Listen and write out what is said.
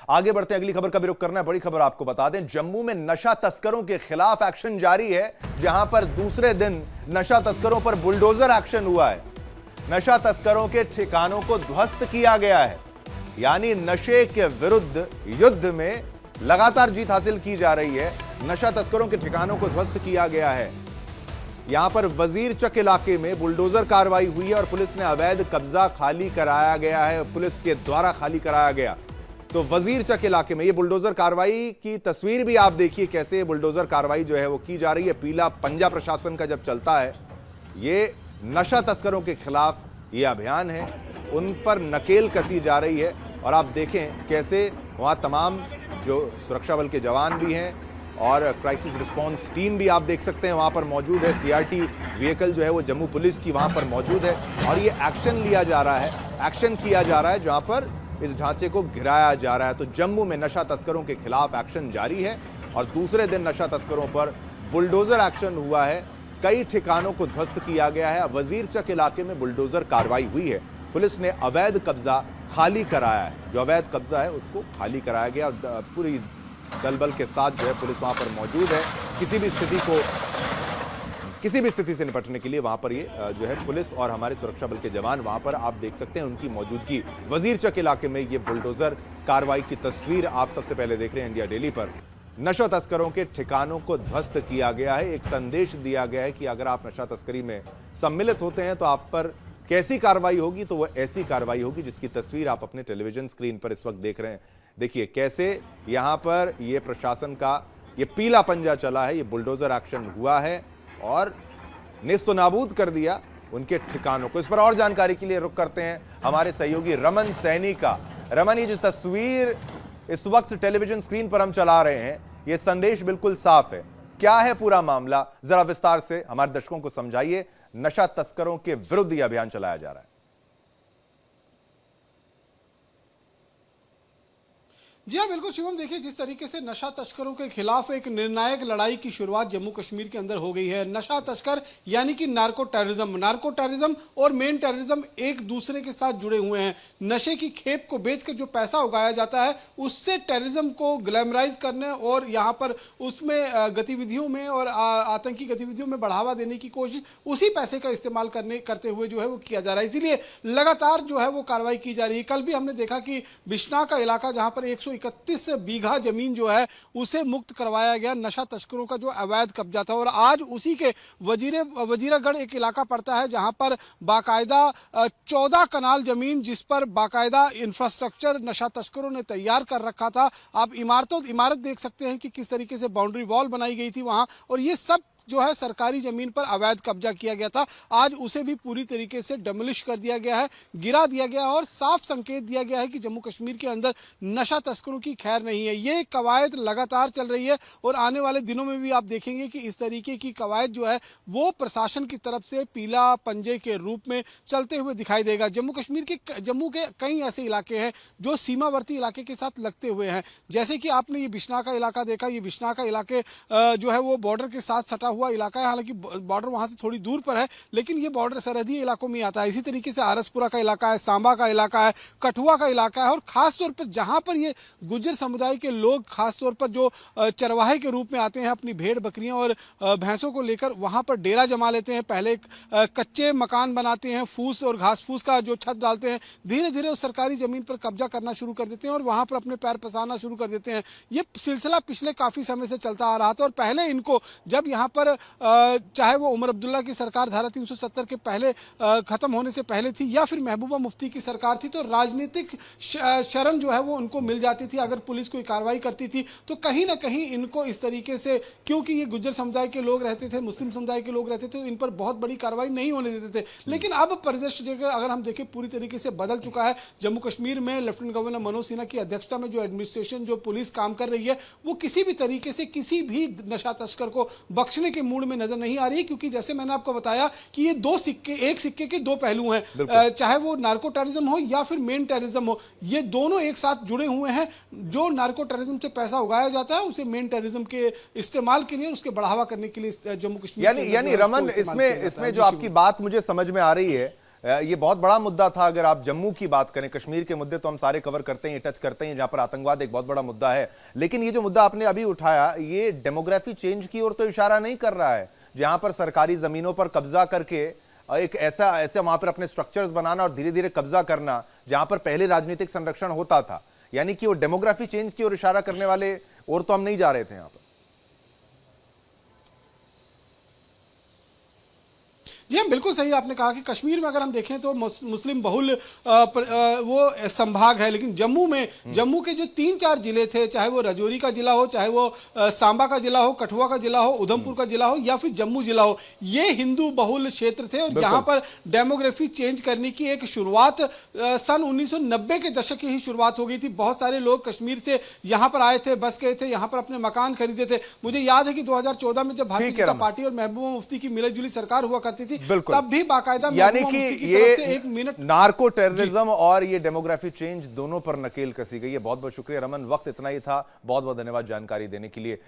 आगे बढ़ते हैं, अगली खबर का भी रुख करना है। बड़ी खबर आपको बता दें, जम्मू में नशा तस्करों के खिलाफ एक्शन जारी है, जहां पर दूसरे दिन नशा तस्करों पर बुलडोजर एक्शन हुआ है। नशा तस्करों के ठिकानों को ध्वस्त किया गया है, यानी नशे के विरुद्ध युद्ध में लगातार जीत हासिल की जा रही है। नशा तस्करों के ठिकानों को ध्वस्त किया गया है। यहां पर वजीर चक इलाके में बुलडोजर कार्रवाई हुई है और पुलिस ने अवैध कब्जा खाली कराया गया है, पुलिस के द्वारा खाली कराया गया। तो वजीर चक इलाके में ये बुलडोजर कार्रवाई की तस्वीर भी आप देखिए, कैसे बुलडोजर कार्रवाई जो है वो की जा रही है। पीला पंजा प्रशासन का जब चलता है, ये नशा तस्करों के खिलाफ ये अभियान है, उन पर नकेल कसी जा रही है। और आप देखें कैसे वहां तमाम जो सुरक्षा बल के जवान भी हैं और क्राइसिस रिस्पांस टीम भी आप देख सकते हैं वहां पर मौजूद है। सीआरटी व्हीकल जो है वो जम्मू पुलिस की वहां पर मौजूद है और ये एक्शन लिया जा रहा है, एक्शन किया जा रहा है जहां पर इस ढांचे को गिराया जा रहा है। तो जम्मू में नशा तस्करों के खिलाफ एक्शन जारी है और दूसरे दिन नशा तस्करों पर बुलडोजर एक्शन हुआ है। कई ठिकानों को ध्वस्त किया गया है। वजीर चक इलाके में बुलडोजर कार्रवाई हुई है, पुलिस ने अवैध कब्जा खाली कराया है। जो अवैध कब्जा है उसको खाली कराया गया। पूरी दल बल के साथ जो है पुलिस वहां पर मौजूद है, किसी भी स्थिति से निपटने के लिए वहां पर ये जो है पुलिस और हमारे सुरक्षा बल के जवान वहां पर आप देख सकते हैं उनकी मौजूदगी। वजीर चक इलाके में ये बुलडोजर कार्रवाई की तस्वीर आप सबसे पहले देख रहे हैं इंडिया डेली पर। नशा तस्करों के ठिकानों को ध्वस्त किया गया है। एक संदेश दिया गया है कि अगर आप नशा तस्करी में सम्मिलित होते हैं तो आप पर कैसी कार्रवाई होगी, तो वह ऐसी कार्रवाई होगी जिसकी तस्वीर आप अपने टेलीविजन स्क्रीन पर इस वक्त देख रहे हैं। देखिए कैसे यहां पर ये प्रशासन का ये पीला पंजा चला है, ये बुलडोजर एक्शन हुआ है और नेस्तो नाबूद कर दिया उनके ठिकानों को। इस पर और जानकारी के लिए रुख करते हैं हमारे सहयोगी रमन सैनी का। रमन, ये जो तस्वीर इस वक्त टेलीविजन स्क्रीन पर हम चला रहे हैं, ये संदेश बिल्कुल साफ है। क्या है पूरा मामला, जरा विस्तार से हमारे दर्शकों को समझाइए। नशा तस्करों के विरुद्ध यह अभियान चलाया जा रहा है। जी हाँ, बिल्कुल शिवम, देखिए जिस तरीके से नशा तस्करों के खिलाफ एक निर्णायक लड़ाई की शुरुआत जम्मू कश्मीर के अंदर हो गई है। नशा तस्कर यानी कि नार्को टेररिज्म और मेन टेररिज्म एक दूसरे के साथ जुड़े हुए हैं। नशे की खेप को बेचकर जो पैसा उगाया जाता है उससे टेररिज्म को ग्लैमराइज करने और यहाँ पर उसमें गतिविधियों में और आतंकी गतिविधियों में बढ़ावा देने की कोशिश, उसी पैसे का इस्तेमाल करते हुए जो है वो किया जा रहा है। इसीलिए लगातार जो है वो कार्रवाई की जा रही है। कल भी हमने देखा कि बिश्ना का इलाका, जहाँ पर 131 बीघा जमीन जो है उसे मुक्त करवाया गया नशा तस्करों का जो अवैध कब्जा था। और आज उसी के वजीरागढ़ एक इलाका पड़ता है जहां पर बाकायदा 14 कनाल जमीन, जिस पर बाकायदा इंफ्रास्ट्रक्चर नशा तस्करों ने तैयार कर रखा था। आप इमारत देख सकते हैं कि किस तरीके से बाउंड्री वॉल बनाई गई थी वहां, और ये सब जो है सरकारी जमीन पर अवैध कब्जा किया गया था। आज उसे भी पूरी तरीके से डेमोलिश कर दिया गया है, गिरा दिया गया है और साफ संकेत दिया गया है कि जम्मू कश्मीर के अंदर नशा तस्करों की खैर नहीं है। ये कवायद लगातार चल रही है और आने वाले दिनों में भी आप देखेंगे कि इस तरीके की कवायद जो है वो प्रशासन की तरफ से पीला पंजे के रूप में चलते हुए दिखाई देगा। जम्मू के कई ऐसे इलाके हैं जो सीमावर्ती इलाके के साथ लगते हुए हैं, जैसे कि आपने ये बिश्ना का इलाका देखा। ये बिश्ना का इलाके जो है वो बॉर्डर के साथ सटा हुआ इलाका है, हालांकि बॉर्डर वहां से थोड़ी दूर पर है, लेकिन ये बॉर्डर सरहदी इलाकों में आता है। इसी तरीके से आरसपुरा का इलाका है, सांबा का इलाका है, कठुआ का इलाका है और खासतौर पर जहां पर ये गुज्जर समुदाय के लोग खासतौर पर जो चरवाहे के रूप में आते हैं, अपनी भेड़ बकरियां और भैंसों को लेकर वहां पर डेरा जमा लेते हैं। पहले कच्चे मकान बनाते हैं, फूस और घास फूस का जो छत डालते हैं, धीरे धीरे उस सरकारी जमीन पर कब्जा करना शुरू कर देते हैं और वहां पर अपने पैर पसारना शुरू कर देते हैं। ये सिलसिला पिछले काफी समय से चलता आ रहा था और पहले इनको जब यहाँ पर चाहे वो उमर अब्दुल्ला की सरकार धारा 370 के पहले खत्म होने से पहले थी या फिर महबूबा मुफ्ती की सरकार थी, तो राजनीतिक शरण जो है वो उनको मिल जाती थी। अगर पुलिस कोई कार्रवाई करती थी तो कहीं ना कहीं इनको इस तरीके से, क्योंकि ये गुज्जर समुदाय के लोग रहते थे, मुस्लिम समुदाय के लोग रहते थे, इन पर बहुत बड़ी कार्रवाई नहीं होने देते थे। लेकिन अब परिदृश्य अगर हम देखें पूरी तरीके से बदल चुका है। जम्मू कश्मीर में लेफ्टिनेंट गवर्नर मनोज सिन्हा की अध्यक्षता में जो एडमिनिस्ट्रेशन, जो पुलिस काम कर रही है, वो किसी भी तरीके से किसी भी नशा तस्कर को बख्शने के मूड में नजर नहीं आ रही है। क्योंकि जैसे मैंने आपको बताया कि ये एक सिक्के के दो पहलू हैं, चाहे वो नार्को टेररिज्म हो या फिर मेन टेररिज्म हो, ये दोनों एक साथ जुड़े हुए हैं। जो नार्को टेररिज्म से पैसा उगाया जाता है उसे मेन टेररिज्म के इस्तेमाल के लिए, उसके बढ़ावा करने के लिए जम्मू कश्मीर यानी रमन, इसमें जो आपकी बात मुझे समझ में आ रही है ये बहुत बड़ा मुद्दा था। अगर आप जम्मू की बात करें, कश्मीर के मुद्दे तो हम सारे कवर करते हैं, टच करते हैं, जहां पर आतंकवाद एक बहुत बड़ा मुद्दा है, लेकिन ये जो मुद्दा आपने अभी उठाया, ये डेमोग्राफी चेंज की ओर तो इशारा नहीं कर रहा है, जहां पर सरकारी जमीनों पर कब्जा करके एक ऐसे वहां पर अपने स्ट्रक्चर्स बनाना और धीरे धीरे कब्जा करना, जहां पर पहले राजनीतिक संरक्षण होता था। यानी कि वो डेमोग्राफी चेंज की ओर इशारा करने वाले और तो हम नहीं जा रहे थे यहां पर। जी हाँ, बिल्कुल सही आपने कहा कि कश्मीर में अगर हम देखें तो मुस्लिम बहुल वो संभाग है, लेकिन जम्मू के जो 3-4 जिले थे, चाहे वो राजौरी का जिला हो, चाहे वो सांबा का जिला हो, कठुआ का जिला हो, उधमपुर का जिला हो या फिर जम्मू जिला हो, ये हिंदू बहुल क्षेत्र थे। और यहाँ पर डेमोग्राफी चेंज करने की एक शुरुआत सन 1990 के दशक की ही शुरुआत हो गई थी। बहुत सारे लोग कश्मीर से यहाँ पर आए थे, बस गए थे, यहाँ पर अपने मकान खरीदे थे। मुझे याद है कि 2014 में जब भारतीय जनता पार्टी और महबूबा मुफ्ती की मिली जुली सरकार हुआ करती थी, बिल्कुल, तब भी बाकायदा यानी कि ये नार्को टेररिज्म और ये डेमोग्राफी चेंज दोनों पर नकेल कसी गई है। बहुत बहुत शुक्रिया रमन, वक्त इतना ही था। बहुत बहुत धन्यवाद जानकारी देने के लिए।